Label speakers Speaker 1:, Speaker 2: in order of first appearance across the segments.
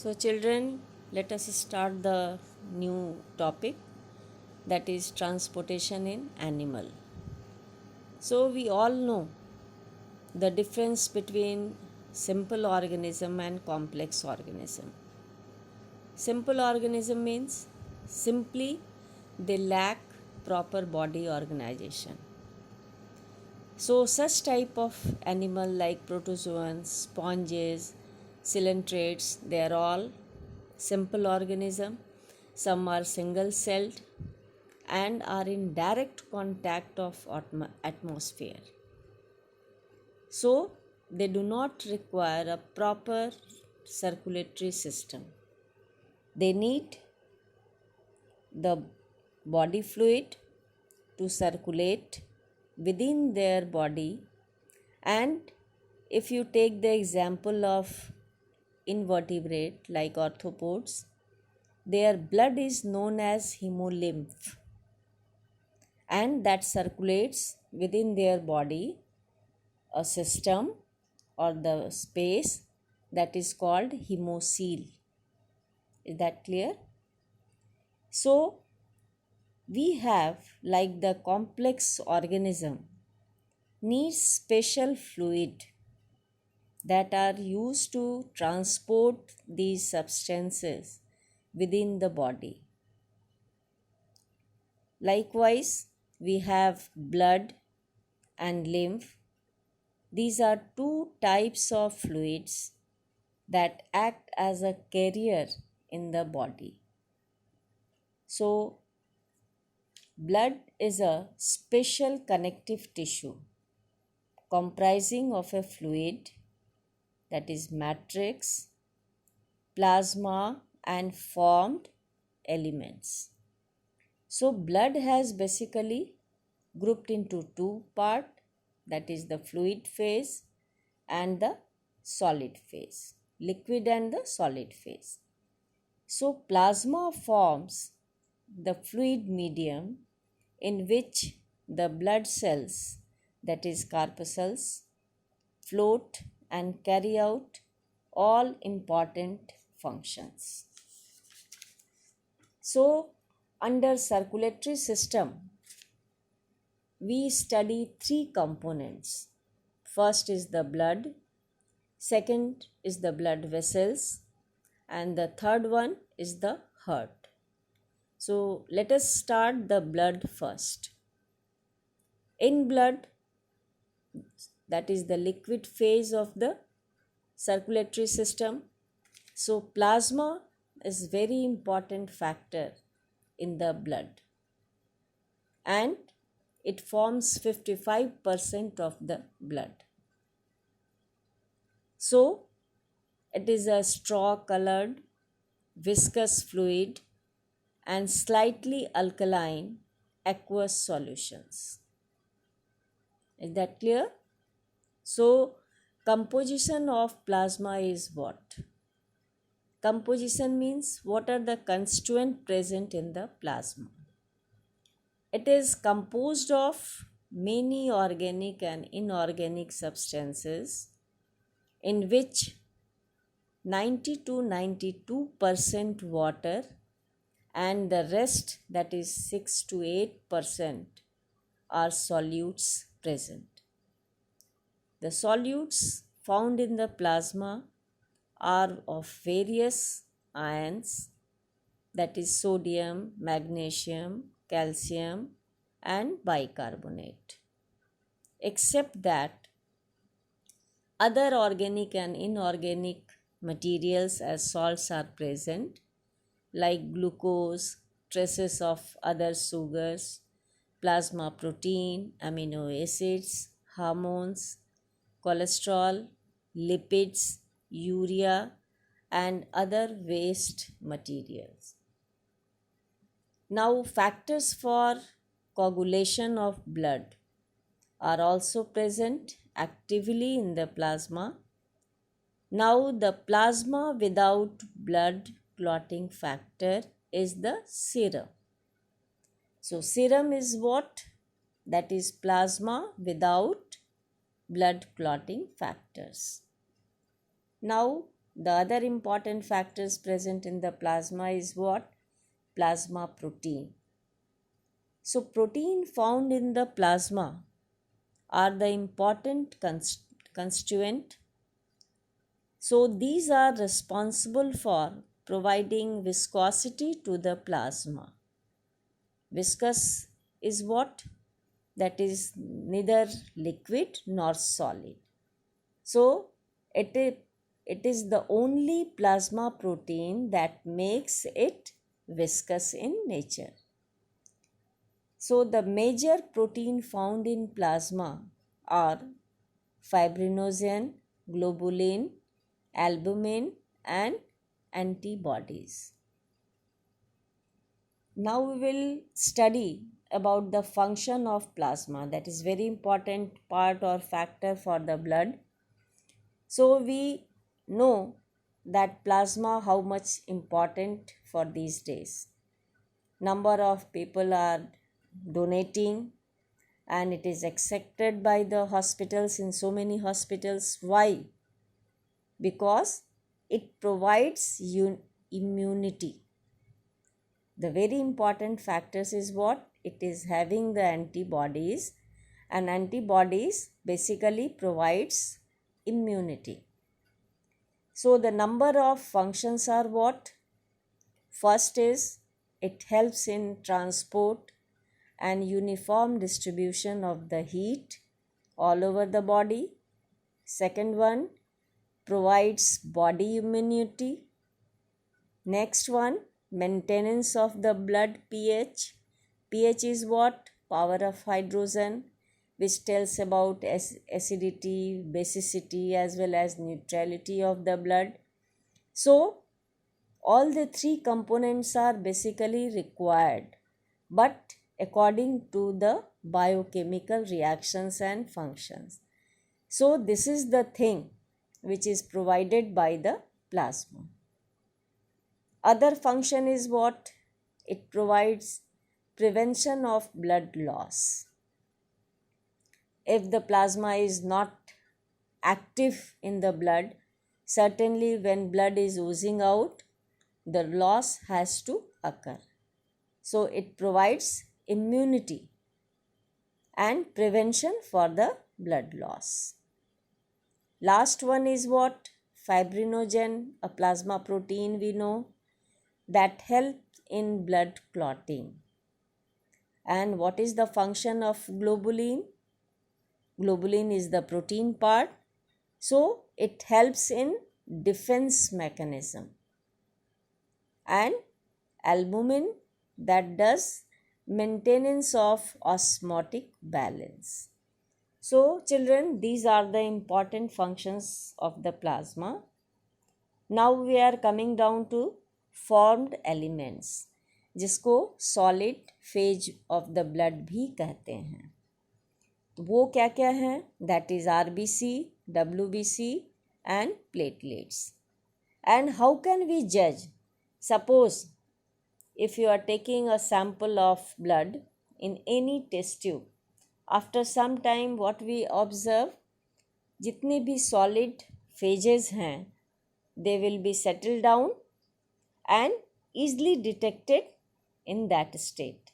Speaker 1: So, children, let us start the new topic, that is transportation in animal. So, we all know the difference between simple organism and complex organism. Simple organism means simply they lack proper body organization. So, such type of animal like protozoans, sponges, coelentrates, they are all simple organism. Some are single celled and are in direct contact of atmosphere. So, they do not require a proper circulatory system. They need the body fluid to circulate within their body. And if you take the example of invertebrate like arthropods, their blood is known as hemolymph, and that circulates within their body a system or the space that is called hemocoel. Is that clear? So, we have, like the complex organism, needs special fluid that are used to transport these substances within the body. Likewise, we have blood and lymph. These are two types of fluids that act as a carrier in the body. So, blood is a special connective tissue comprising of a fluid, that is matrix, plasma and formed elements. So, blood has basically grouped into two parts, that is the fluid phase and the solid phase, liquid and the solid phase. So, plasma forms the fluid medium in which the blood cells, that is corpuscles, float and carry out all important functions. So, under circulatory system, we study three components. First is the blood, second is the blood vessels, and the third one is the heart. So, let us start the blood first. In blood, that is the liquid phase of the circulatory system. So, plasma is very important factor in the blood, and it forms 55% of the blood. So, it is a straw colored viscous fluid and slightly alkaline aqueous solutions. Is that clear? So, composition of plasma is what? Composition means what are the constituents present in the plasma. It is composed of many organic and inorganic substances in which 90 to 92% water and the rest, that is 6 to 8%, are solutes present. The solutes found in the plasma are of various ions, that is sodium, magnesium, calcium and bicarbonate. Except that other organic and inorganic materials as salts are present, like glucose, traces of other sugars, plasma protein, amino acids, hormones, cholesterol, lipids, urea and other waste materials. Now, factors for coagulation of blood are also present actively in the plasma. Now, the plasma without blood clotting factor is the serum. So, serum is what? That is plasma without blood clotting factors. Now, the other important factors present in the plasma is what? Plasma protein. So protein found in the plasma are the important constituent. So these are responsible for providing viscosity to the plasma. Viscous is what? That is neither liquid nor solid. So it is the only plasma protein that makes it viscous in nature. So the major protein found in plasma are fibrinogen, globulin, albumin and antibodies. Now we will study about the function of plasma. That is very important part or factor for the blood. So we know that plasma how much important for these days. Number of people are donating and it is accepted by the hospitals in so many hospitals. Why? Because it provides immunity. The very important factors is what? It is having the antibodies, and antibodies basically provides immunity. So the number of functions are what? First is it helps in transport and uniform distribution of the heat all over the body. Second one, provides body immunity. Next one, maintenance of the blood pH. pH is what? Power of hydrogen, which tells about acidity, basicity as well as neutrality of the blood. So all the three components are basically required, but according to the biochemical reactions and functions. So this is the thing which is provided by the plasma. Other function is what? It provides prevention of blood loss. If the plasma is not active in the blood, certainly when blood is oozing out, the loss has to occur. So it provides immunity and prevention for the blood loss. Last one is what? Fibrinogen, a plasma protein we know that helps in blood clotting. And what is the function of globulin? Globulin is the protein part. So it helps in defense mechanism. And albumin that does maintenance of osmotic balance. So children, these are the important functions of the plasma. Now we are coming down to formed elements, जिसको solid phase of the blood भी कहते हैं. तो वो क्या क्या हैं? That is RBC, WBC and platelets. And how can we judge? Suppose if you are taking a sample of blood in any test tube, after some time what we observe, जितने भी solid phases हैं, they will be settled down and easily detected in that state.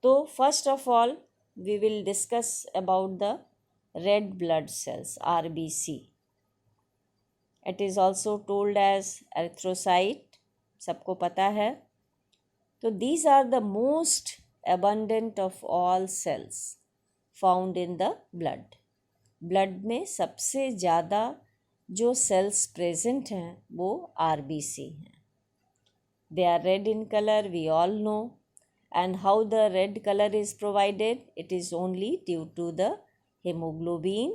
Speaker 1: So first of all, we will discuss about the red blood cells, RBC. It is also told as erythrocyte, सबको पता है. So these are the most abundant of all cells found in the blood. Blood में सबसे ज़्यादा जो cells present हैं वो RBC हैं. They are red in color, we all know. And how the red color is provided? It is only due to the hemoglobin.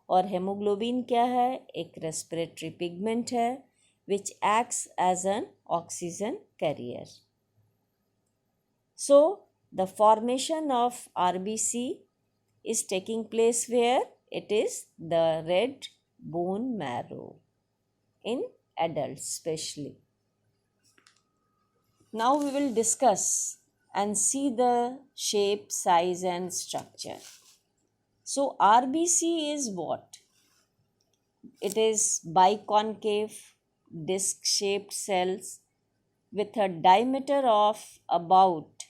Speaker 1: और hemoglobin क्या है? एक respiratory pigment है which acts as an oxygen carrier. So the formation of RBC is taking place where? It is the red bone marrow in adults especially. Now we will discuss and see the shape, size and structure. So RBC is what? It is biconcave disc-shaped cells with a diameter of about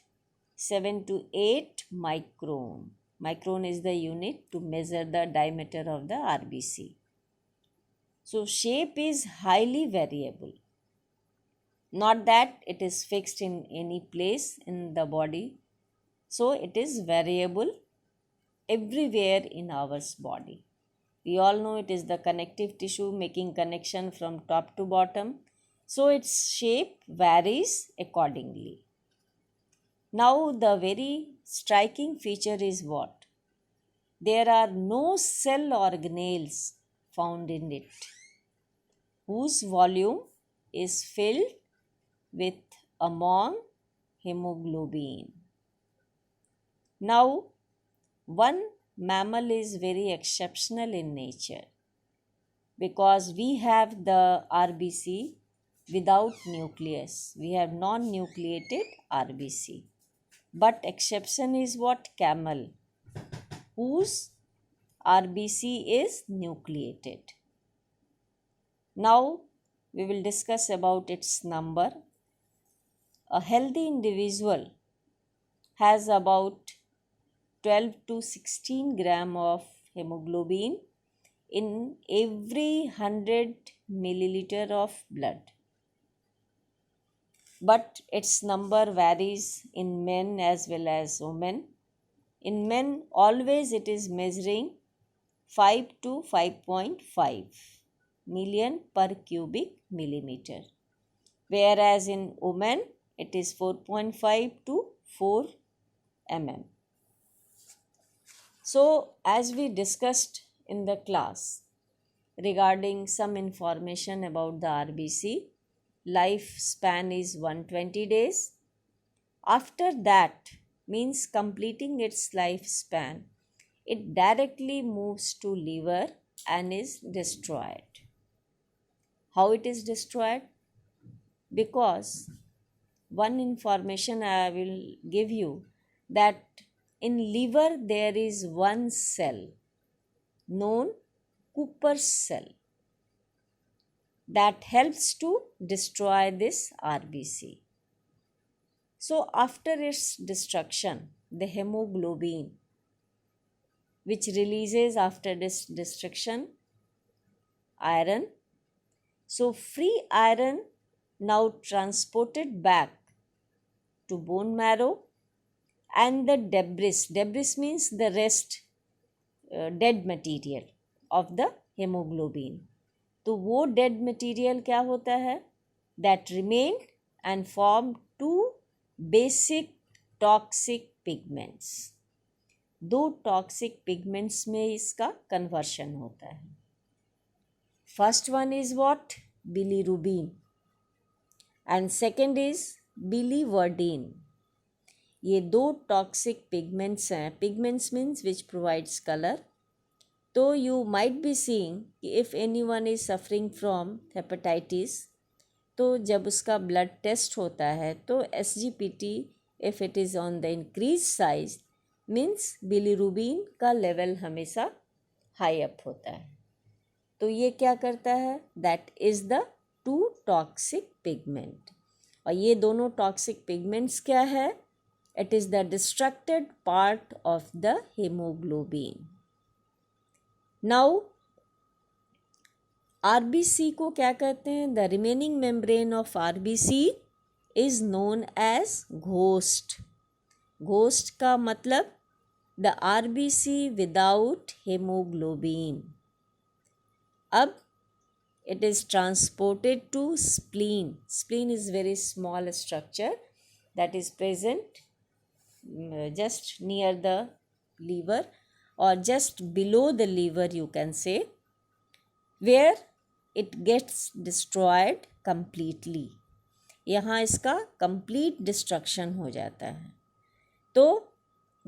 Speaker 1: 7 to 8 micron. Micron is the unit to measure the diameter of the RBC. So shape is highly variable. Not that it is fixed in any place in the body. So it is variable everywhere in our body. We all know it is the connective tissue making connection from top to bottom. So its shape varies accordingly. Now the very striking feature is what? There are no cell organelles found in it, whose volume is filled with among hemoglobin. Now, one mammal is very exceptional in nature because we have the RBC without nucleus. We have non-nucleated RBC. But exception is what? Camel, whose RBC is nucleated. Now we will discuss about its number. A healthy individual has about 12 to 16 gram of hemoglobin in every 100 milliliter of blood. But its number varies in men as well as women. In men, always it is measuring 5 to 5.5 million per cubic millimeter, whereas in women it is 4.5 to 4 mm. So, as we discussed in the class regarding some information about the RBC, lifespan is 120 days. After that, means completing its lifespan, it directly moves to liver and is destroyed. How it is destroyed? Because one information I will give you, that in liver there is one cell known Cooper's cell that helps to destroy this RBC. So after its destruction, the hemoglobin, which releases after this destruction iron, so free iron now transported back to bone marrow, and the debris means the rest, dead material of the hemoglobin. तो वो dead material क्या होता है? That remained and formed two basic toxic pigments. दो toxic pigments में इसका conversion होता है. First one is what? Bilirubin, and second is biliverdin. ये दो टॉक्सिक पिगमेंट्स हैं. Pigments means which provides colour. तो यू माइट बी सीइंग कि if any one is suffering from hepatitis, तो जब उसका ब्लड टेस्ट होता है तो SGPT if it is on the increase size means bilirubin का लेवल हमेशा हाई अप होता है. तो ये क्या करता है? That is the two toxic pigment. और ये दोनों टॉक्सिक पिगमेंट्स क्या है? It is the destructed part of the haemoglobin. Now RBC को क्या कहते हैं? The remaining membrane of RBC is known as ghost. Ghost का मतलब द RBC विदाउट हेमोग्लोबिन. अब it is transported to spleen. Spleen is very small structure that is present just near the liver or just below the liver, you can say, where it gets destroyed completely. यहाँ इसका complete destruction हो जाता है. तो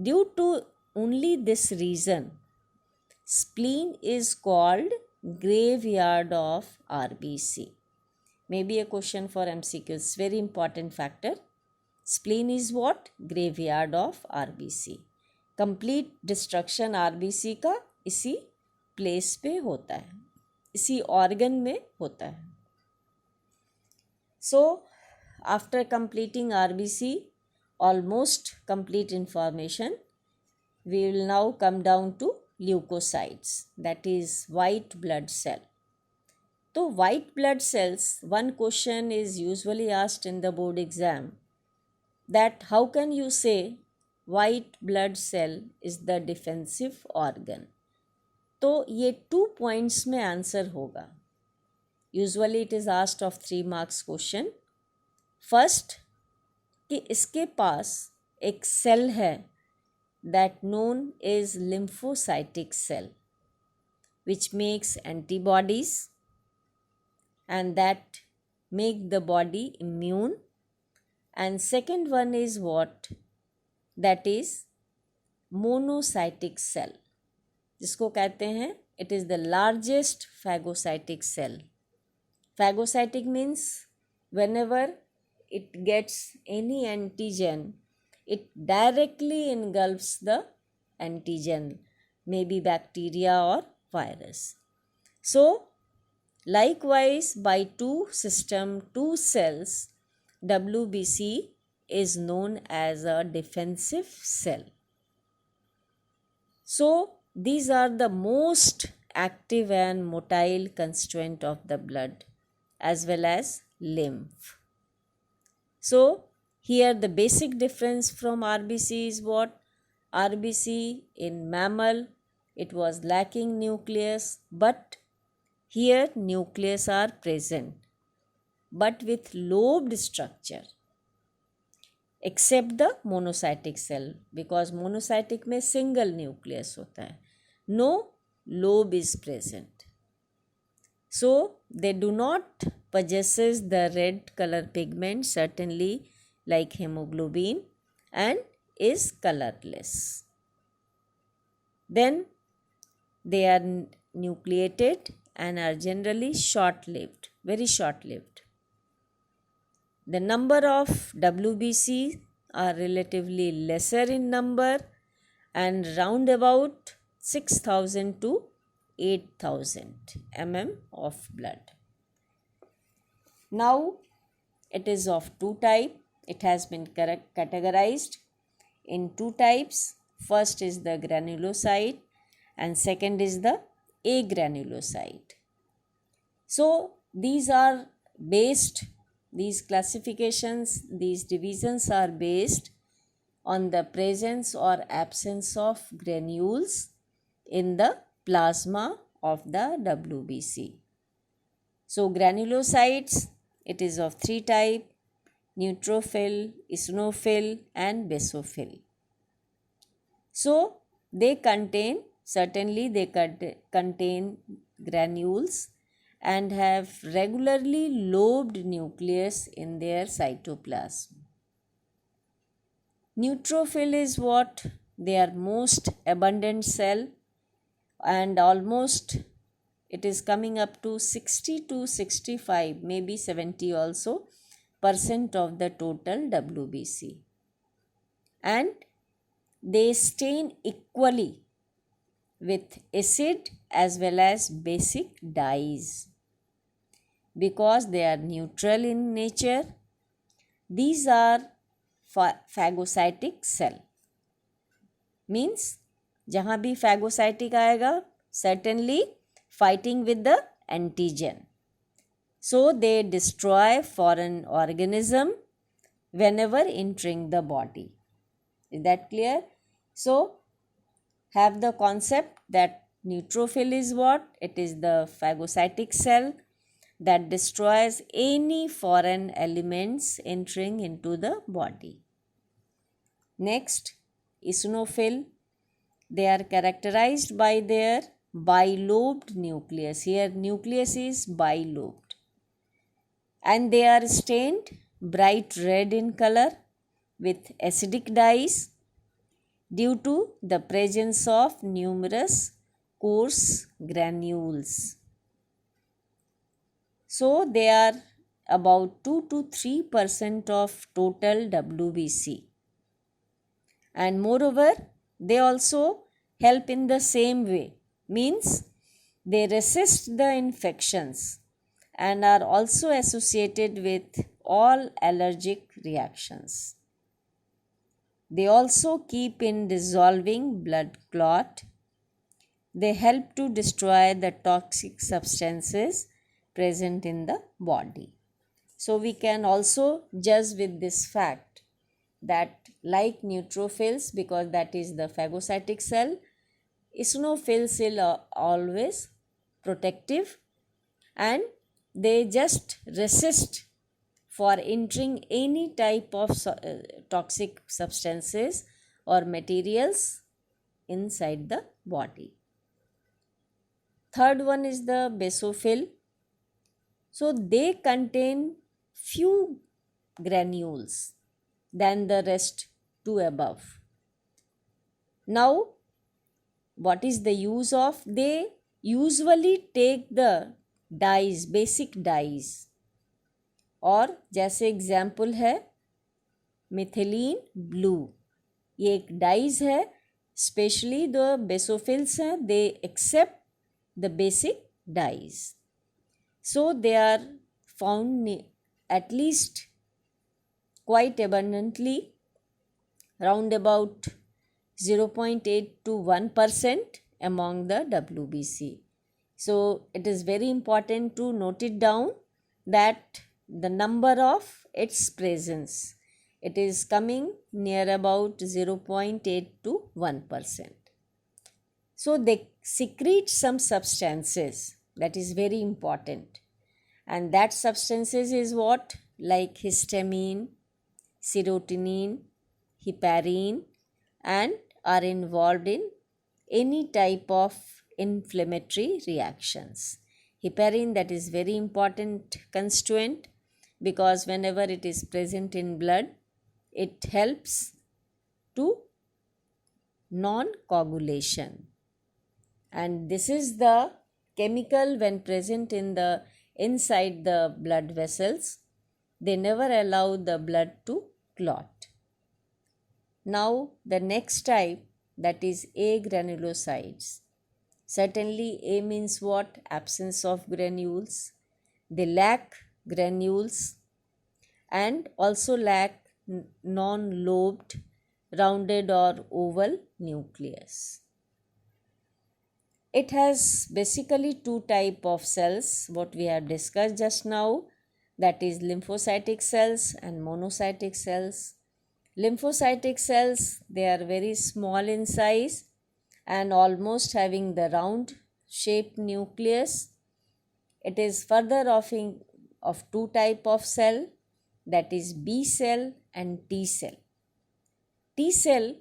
Speaker 1: due to only this reason, spleen is called graveyard of RBC. Maybe a question for MCQs. Very important factor. Spleen is what? Graveyard of RBC. Complete destruction RBC का इसी place पे होता है, इसी organ में होता है. So after completing RBC, almost complete information, we will now come down to leukocytes, that is white blood cell. So white blood cells, one question is usually asked in the board exam, that how can you say white blood cell is the defensive organ. तो ये 2 points में answer होगा. Usually it is asked of 3 marks question. First कि इसके पास एक cell है that known is lymphocytic cell which makes antibodies and that make the body immune. And second one is what? That is monocytic cell, जिसको कहते हैं it is the largest phagocytic cell. Phagocytic means whenever it gets any antigen, it directly engulfs the antigen, maybe bacteria or virus. So likewise, by two cells, WBC is known as a defensive cell. So these are the most active and motile constituent of the blood as well as lymph. So here the basic difference from RBC is what? RBC in mammal, it was lacking nucleus, but here nucleus are present but with lobed structure, except the monocytic cell, because monocytic में single nucleus होता है. No lobe is present. So they do not possesses the red color pigment, certainly like hemoglobin, and is colorless. Then they are nucleated and are generally short-lived, very short-lived. The number of WBC are relatively lesser in number and round about 6,000 to 8,000 mm of blood. Now it is of two types. It has been categorized in two types. First is the granulocyte and second is the agranulocyte. So these are based, these classifications, these divisions are based on the presence or absence of granules in the plasma of the WBC. So granulocytes, it is of three types: neutrophil, eosinophil and basophil. So they contain, certainly they contain granules and have regularly lobed nucleus in their cytoplasm. Neutrophil is what? They are most abundant cell and almost it is coming up to 60 to 65, maybe 70 also % of the total WBC. And they stain equally with acid as well as basic dyes. Because they are neutral in nature, these are phagocytic cell. Means जहाँ भी phagocytic आएगा, certainly fighting with the antigen. So they destroy foreign organism whenever entering the body. Is that clear? So have the concept that neutrophil is what? It is the phagocytic cell that destroys any foreign elements entering into the body. Next, eosinophil. They are characterized by their bilobed nucleus. Here nucleus is bilobed. And they are stained bright red in color with acidic dyes due to the presence of numerous coarse granules. So they are about 2 to 3% of total WBC. And moreover, they also help in the same way. Means they resist the infections and are also associated with all allergic reactions. They also keep in dissolving blood clot. They help to destroy the toxic substances present in the body. So we can also judge with this fact that like neutrophils, because that is the phagocytic cell, eosinophils are always protective and they just resist for entering any type of toxic substances or materials inside the body. Third one is the basophil. So they contain few granules than the rest two above. Now, what is the use of? They usually take the dyes, basic dyes, और जैसे example है methylene blue, ये एक dies है. Specially the basophils हैं, they accept the basic dyes. So they are found at least quite abundantly, round about 0.8 to 1% among the WBC. So it is very important to note it down that the number of its presence, it is coming near about 0.8 to 1%. So they secrete some substances, that is very important. And that substances is what? Like histamine, serotonin, heparin, and are involved in any type of inflammatory reactions. Heparin, that is very important constituent, because whenever it is present in blood, it helps to non-coagulation. And this is the chemical when present in the inside the blood vessels. They never allow the blood to clot. Now the next type, that is agranulocytes. Certainly A means what? Absence of granules. They lack granules and also lack non-lobed, rounded or oval nucleus. It has basically two type of cells, what we have discussed just now, that is lymphocytic cells and monocytic cells. Lymphocytic cells, they are very small in size and almost having the round shaped nucleus. It is further of two type of cell, that is B cell and T cell. T cell,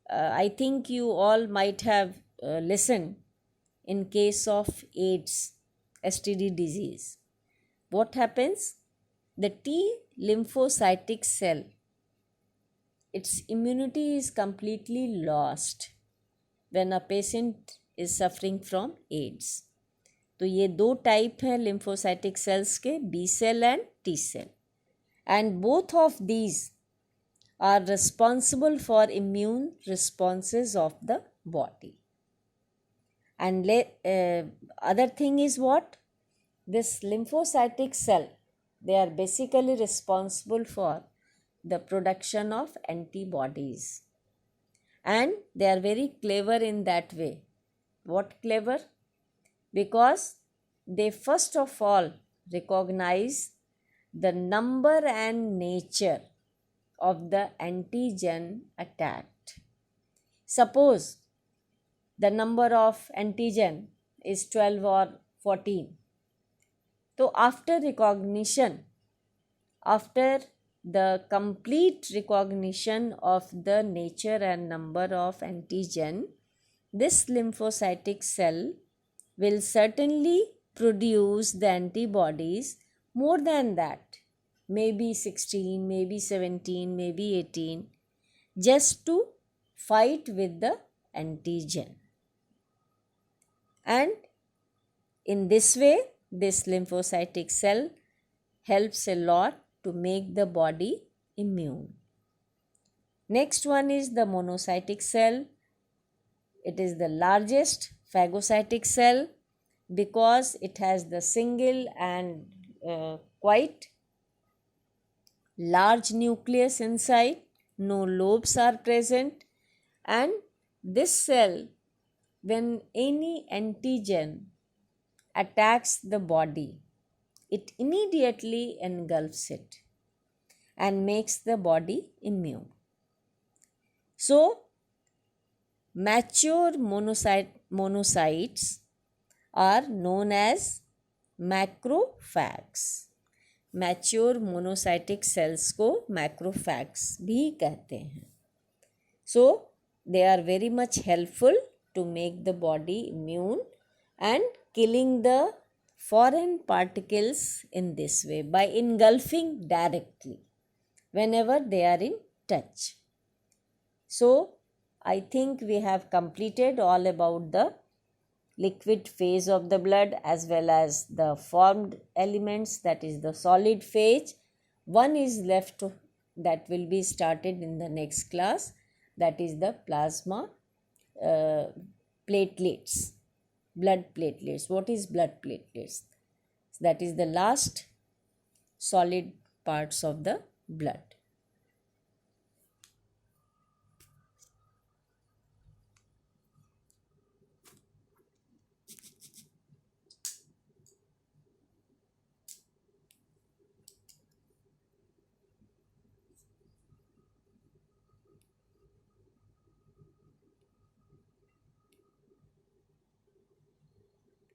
Speaker 1: I think you all might have listened in case of AIDS, STD disease. What happens? The T lymphocytic cell, its immunity is completely lost when a patient is suffering from AIDS. तो ये दो type हैं lymphocytic cells के, B cell and T cell. And both of these are responsible for immune responses of the body. And other thing is what? This lymphocytic cell, they are basically responsible for the production of antibodies. And they are very clever in that way. What clever? Because they first of all recognize the number and nature of the antigen attacked. Suppose the number of antigen is 12 or 14. So after recognition, after the complete recognition of the nature and number of antigen, this lymphocytic cell will certainly produce the antibodies more than that, maybe 16, maybe 17, maybe 18, just to fight with the antigen. And in this way, this lymphocytic cell helps a lot to make the body immune. Next one is the monocytic cell. It is the largest phagocytic cell because it has the single and quite large nucleus inside, no lobes are present, and this cell, when any antigen attacks the body, it immediately engulfs it and makes the body immune. So, mature monocytes are known as macrophages. Mature monocytic cells को macrophages भी कहते हैं. So they are very much helpful to make the body immune and killing the foreign particles in this way by engulfing directly whenever they are in touch. So, I think we have completed all about the liquid phase of the blood as well as the formed elements, that is the solid phase. One is left that will be started in the next class, that is the plasma platelets, blood platelets. What is blood platelets? That is the last solid parts of the blood.